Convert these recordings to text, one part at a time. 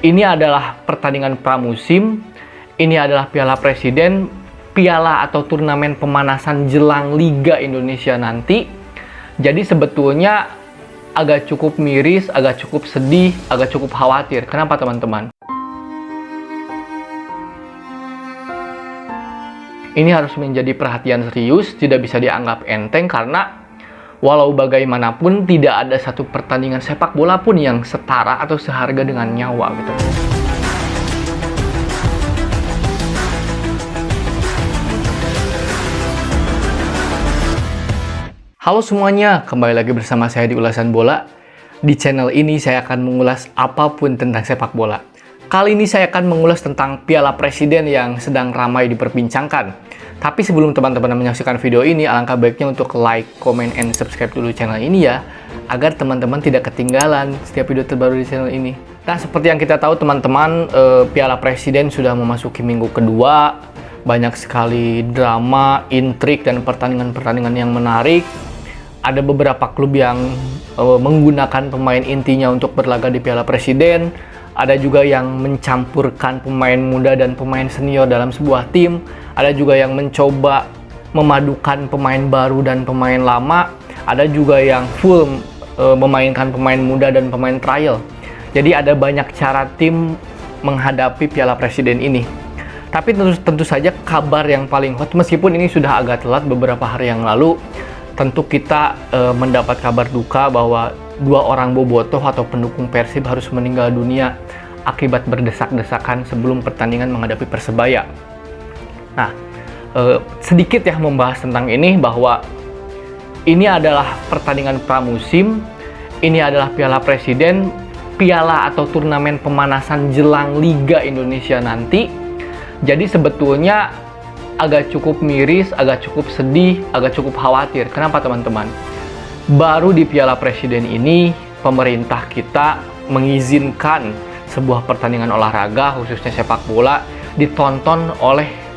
Ini adalah pertandingan pramusim, ini adalah Piala Presiden, piala atau turnamen pemanasan jelang Liga Indonesia nanti. Jadi sebetulnya agak cukup miris, agak cukup sedih, agak cukup khawatir. Kenapa teman-teman? Ini harus menjadi perhatian serius, tidak bisa dianggap enteng karena walau bagaimanapun tidak ada satu pertandingan sepak bola pun yang setara atau seharga dengan nyawa gitu. Halo semuanya, kembali lagi bersama saya di Ulasan Bola. Di channel ini saya akan mengulas apapun tentang sepak bola. Kali ini saya akan mengulas tentang Piala Presiden yang sedang ramai diperbincangkan. Tapi sebelum teman-teman menyaksikan video ini, alangkah baiknya untuk like, comment, and subscribe dulu channel ini ya, agar teman-teman tidak ketinggalan setiap video terbaru di channel ini. Nah, seperti yang kita tahu teman-teman, Piala Presiden sudah memasuki minggu kedua. Banyak sekali drama, intrik, dan pertandingan-pertandingan yang menarik. Ada beberapa klub yang menggunakan pemain intinya untuk berlaga di Piala Presiden. Ada juga yang mencampurkan pemain muda dan pemain senior dalam sebuah tim. Ada juga yang mencoba memadukan pemain baru dan pemain lama. Ada juga yang full memainkan pemain muda dan pemain trial. Jadi ada banyak cara tim menghadapi Piala Presiden ini. Tapi tentu saja kabar yang paling hot, meskipun ini sudah agak telat beberapa hari yang lalu, tentu kita mendapat kabar duka bahwa 2 orang bobotoh atau pendukung Persib harus meninggal dunia akibat berdesak-desakan sebelum pertandingan menghadapi Persebaya. Nah, sedikit ya membahas tentang ini, bahwa ini adalah pertandingan pramusim, ini adalah Piala Presiden, piala atau turnamen pemanasan jelang Liga Indonesia nanti. Jadi sebetulnya agak cukup miris, agak cukup sedih, agak cukup khawatir. Kenapa teman-teman? Baru di Piala Presiden ini, pemerintah kita mengizinkan sebuah pertandingan olahraga, khususnya sepak bola, ditonton oleh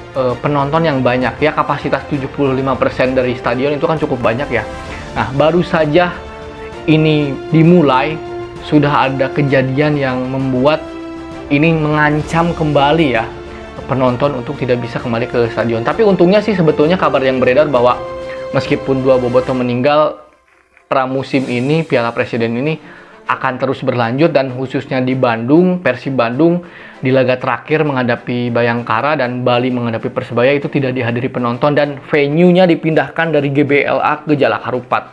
penonton yang banyak. Ya, kapasitas 75% dari stadion itu kan cukup banyak ya. Nah, baru saja ini dimulai, sudah ada kejadian yang membuat ini mengancam kembali ya penonton untuk tidak bisa kembali ke stadion. Tapi untungnya sih sebetulnya kabar yang beredar bahwa meskipun 2 bobotoh meninggal, pramusim ini, Piala Presiden ini akan terus berlanjut, dan khususnya di Bandung, Persib Bandung di laga terakhir menghadapi Bayangkara dan Bali menghadapi Persebaya itu tidak dihadiri penonton dan venue-nya dipindahkan dari GBLA ke Jalak Harupat.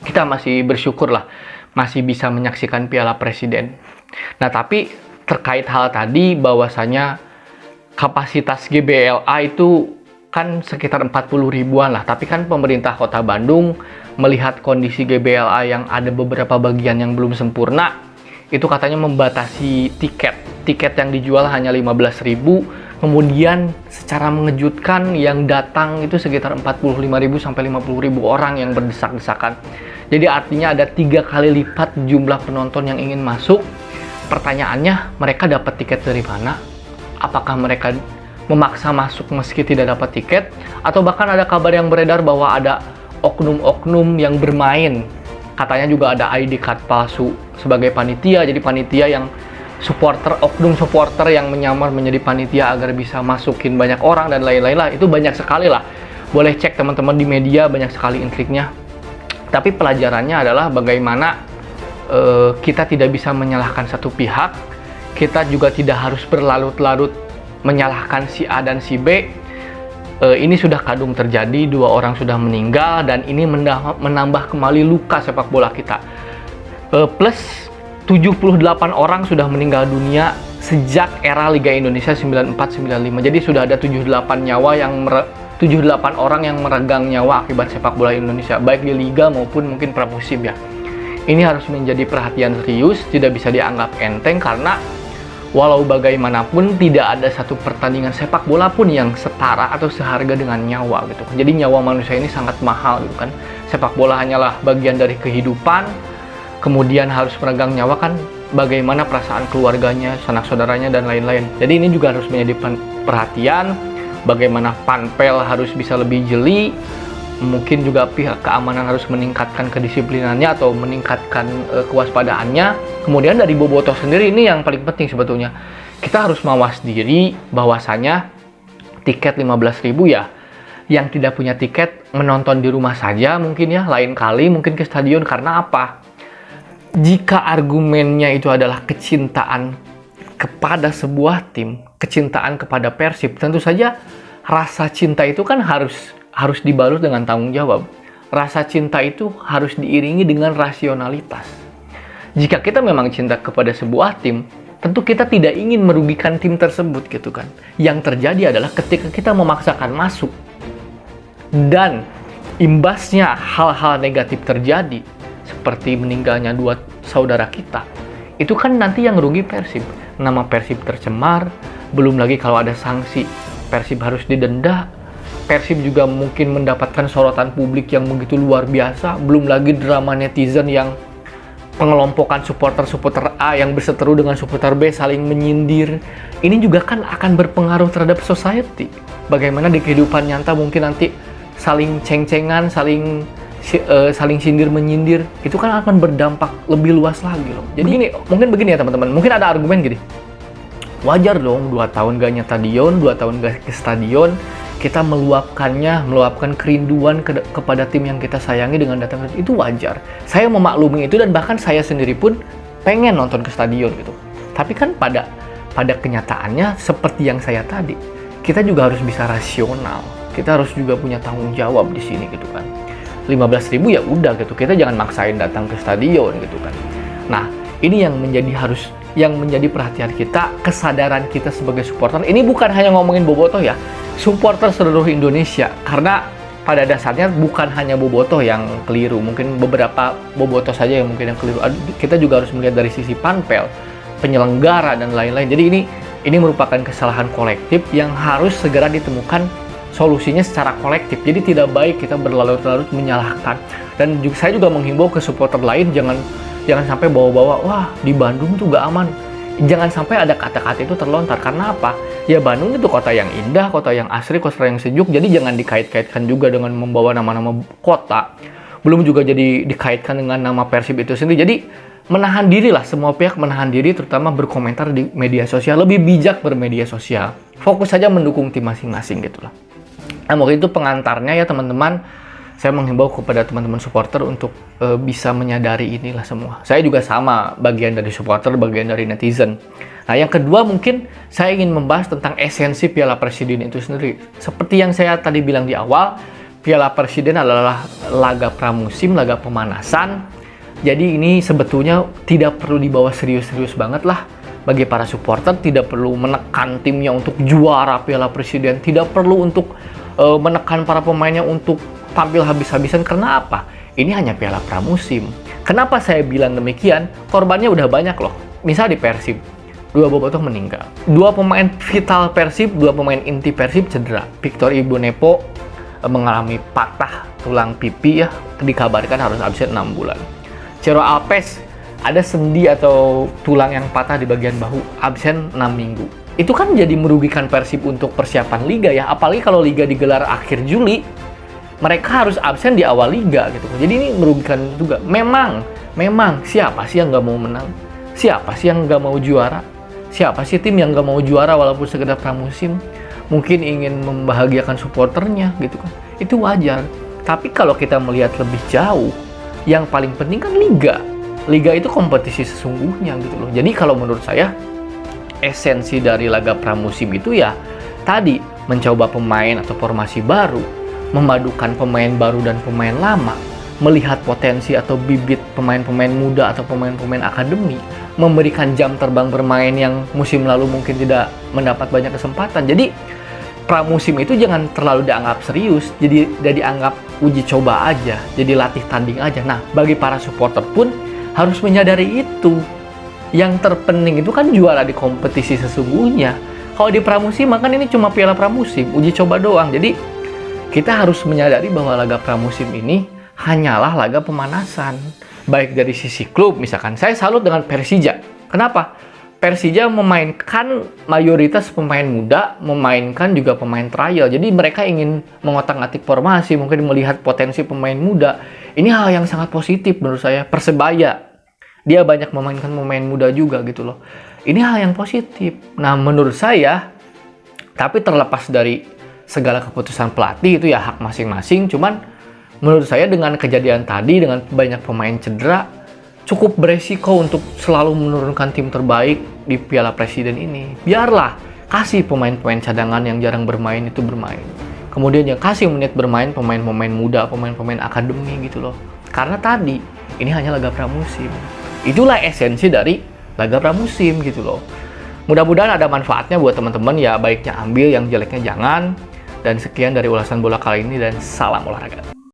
Kita masih bersyukur lah masih bisa menyaksikan Piala Presiden. Nah, tapi terkait hal tadi bahwasanya kapasitas GBLA itu kan sekitar 40 ribuan lah, tapi kan pemerintah Kota Bandung melihat kondisi GBLA yang ada beberapa bagian yang belum sempurna, itu katanya membatasi tiket yang dijual hanya 15.000, kemudian secara mengejutkan yang datang itu sekitar 45.000 sampai 50.000 orang yang berdesak-desakan. Jadi artinya ada 3 kali lipat jumlah penonton yang ingin masuk. Pertanyaannya, mereka dapat tiket dari mana? Apakah mereka memaksa masuk meski tidak dapat tiket, atau bahkan ada kabar yang beredar bahwa ada oknum-oknum yang bermain, katanya juga ada ID card palsu sebagai panitia. Jadi panitia yang oknum supporter yang menyamar menjadi panitia agar bisa masukin banyak orang dan lain-lain lah. Itu banyak sekali lah, boleh cek teman-teman di media, banyak sekali intriknya. Tapi pelajarannya adalah bagaimana kita tidak bisa menyalahkan satu pihak, kita juga tidak harus berlarut-larut menyalahkan si A dan si B. Ini sudah kadung terjadi, 2 orang sudah meninggal, dan ini menambah kembali luka sepak bola kita. Plus 78 orang sudah meninggal dunia sejak era Liga Indonesia 94-95. Jadi sudah ada 78 orang yang meregang nyawa akibat sepak bola Indonesia, baik di liga maupun mungkin pramusim ya. Ini harus menjadi perhatian serius, tidak bisa dianggap enteng karena walau bagaimanapun tidak ada satu pertandingan sepak bola pun yang setara atau seharga dengan nyawa gitu. Jadi nyawa manusia ini sangat mahal gitu kan. Sepak bola hanyalah bagian dari kehidupan. Kemudian harus meregang nyawa kan, bagaimana perasaan keluarganya, sanak saudaranya dan lain-lain. Jadi ini juga harus menjadi perhatian. Bagaimana panpel harus bisa lebih jeli, Mungkin juga pihak keamanan harus meningkatkan kedisiplinannya atau meningkatkan kewaspadaannya. Kemudian dari bobotoh sendiri, ini yang paling penting sebetulnya. Kita harus mawas diri bahwasanya tiket 15.000 ya, yang tidak punya tiket menonton di rumah saja mungkin ya, lain kali mungkin ke stadion. Karena apa? Jika argumennya itu adalah kecintaan kepada sebuah tim, kecintaan kepada Persib, tentu saja rasa cinta itu kan harus dibalut dengan tanggung jawab. Rasa cinta itu harus diiringi dengan rasionalitas. Jika kita memang cinta kepada sebuah tim, tentu kita tidak ingin merugikan tim tersebut gitu kan. Yang terjadi adalah ketika kita memaksakan masuk dan imbasnya hal-hal negatif terjadi, seperti meninggalnya 2 saudara kita, itu kan nanti yang rugi Persib. Nama Persib tercemar, belum lagi kalau ada sanksi, Persib harus didenda. Persib juga mungkin mendapatkan sorotan publik yang begitu luar biasa, belum lagi drama netizen yang pengelompokan supporter A yang berseteru dengan supporter B, saling menyindir. Ini juga kan akan berpengaruh terhadap society. Bagaimana di kehidupan nyata mungkin nanti saling ceng-cengan, saling sindir menyindir, itu kan akan berdampak lebih luas lagi loh. Jadi mungkin begini ya teman-teman, mungkin ada argumen gini, wajar dong 2 tahun gak nyetadion, 2 tahun gak ke stadion, kita meluapkan kerinduan kepada tim yang kita sayangi dengan datang, itu wajar. Saya memaklumi itu, dan bahkan saya sendiri pun pengen nonton ke stadion gitu. Tapi kan pada kenyataannya seperti yang saya tadi, kita juga harus bisa rasional. Kita harus juga punya tanggung jawab di sini gitu kan. 15.000 ya udah gitu, kita jangan maksain datang ke stadion gitu kan. Nah, ini yang menjadi perhatian kita, kesadaran kita sebagai supporter. Ini bukan hanya ngomongin bobotoh ya, supporter seluruh Indonesia. Karena pada dasarnya bukan hanya bobotoh yang keliru, mungkin beberapa bobotoh saja yang mungkin yang keliru. Kita juga harus melihat dari sisi panpel, penyelenggara dan lain-lain. Jadi ini merupakan kesalahan kolektif yang harus segera ditemukan solusinya secara kolektif. Jadi tidak baik kita berlarut-larut menyalahkan. Dan saya juga menghimbau ke supporter lain, jangan sampai bawa-bawa, wah di Bandung tuh gak aman. Jangan sampai ada kata-kata itu terlontar. Karena apa? Ya Bandung itu kota yang indah, kota yang asri, kota yang sejuk. Jadi jangan dikait-kaitkan juga dengan membawa nama-nama kota. Belum juga jadi dikaitkan dengan nama Persib itu sendiri. Jadi menahan diri lah, semua pihak menahan diri, terutama berkomentar di media sosial. Lebih bijak bermedia sosial. Fokus saja mendukung tim masing-masing gitu lah. Nah, mungkin itu pengantarnya ya teman-teman. Saya menghimbau kepada teman-teman supporter untuk bisa menyadari inilah semua. Saya juga sama, bagian dari supporter, bagian dari netizen. Nah, yang kedua mungkin saya ingin membahas tentang esensi Piala Presiden itu sendiri. Seperti yang saya tadi bilang di awal, Piala Presiden adalah laga pramusim, laga pemanasan. Jadi ini sebetulnya tidak perlu dibawa serius-serius banget lah. Bagi para supporter tidak perlu menekan timnya untuk juara Piala Presiden. Tidak perlu untuk menekan para pemainnya untuk tampil habis-habisan. Karena apa? Ini hanya Piala Pramusim. Kenapa saya bilang demikian? Korbannya udah banyak loh. Misal di Persib, 2 bobotoh meninggal. 2 pemain vital Persib, 2 pemain inti Persib cedera. Victor Ibonepo mengalami patah tulang pipi ya. Dikabarkan harus absen 6 bulan. Ciro Alpes ada sendi atau tulang yang patah di bagian bahu, absen 6 minggu. Itu kan jadi merugikan Persib untuk persiapan Liga ya. Apalagi kalau Liga digelar akhir Juli, mereka harus absen di awal Liga gitu. Jadi ini merugikan juga. Memang siapa sih yang nggak mau menang? Siapa sih yang nggak mau juara? Siapa sih tim yang nggak mau juara walaupun sekedar pramusim? Mungkin ingin membahagiakan supporternya gitu kan. Itu wajar. Tapi kalau kita melihat lebih jauh, yang paling penting kan Liga. Liga itu kompetisi sesungguhnya gitu loh. Jadi kalau menurut saya, esensi dari laga pramusim itu ya tadi, mencoba pemain atau formasi baru, memadukan pemain baru dan pemain lama, melihat potensi atau bibit pemain-pemain muda atau pemain-pemain akademi, memberikan jam terbang bermain yang musim lalu mungkin tidak mendapat banyak kesempatan. Jadi pramusim itu jangan terlalu dianggap serius, jadi dianggap uji coba aja, jadi latih tanding aja. Nah, bagi para supporter pun harus menyadari itu. Yang terpenting itu kan juara di kompetisi sesungguhnya. Kalau di pramusim, kan ini cuma Piala Pramusim, uji coba doang. Jadi kita harus menyadari bahwa laga pramusim ini hanyalah laga pemanasan. Baik dari sisi klub, misalkan saya salut dengan Persija. Kenapa? Persija memainkan mayoritas pemain muda, memainkan juga pemain trial. Jadi mereka ingin mengotak-atik formasi, mungkin melihat potensi pemain muda. Ini hal yang sangat positif menurut saya. Persebaya, dia banyak memainkan pemain muda juga gitu loh. Ini hal yang positif. Nah, menurut saya, tapi terlepas dari segala keputusan pelatih, itu ya hak masing-masing. Cuman menurut saya dengan kejadian tadi, dengan banyak pemain cedera, cukup beresiko untuk selalu menurunkan tim terbaik di Piala Presiden ini. Biarlah kasih pemain-pemain cadangan yang jarang bermain itu bermain. Kemudian yang kasih menit bermain pemain-pemain muda, pemain-pemain akademi gitu loh. Karena tadi ini hanya laga pramusim. Itulah esensi dari laga pramusim gitu loh. Mudah-mudahan ada manfaatnya buat teman-teman ya, baiknya ambil, yang jeleknya jangan. Dan sekian dari ulasan bola kali ini dan salam olahraga.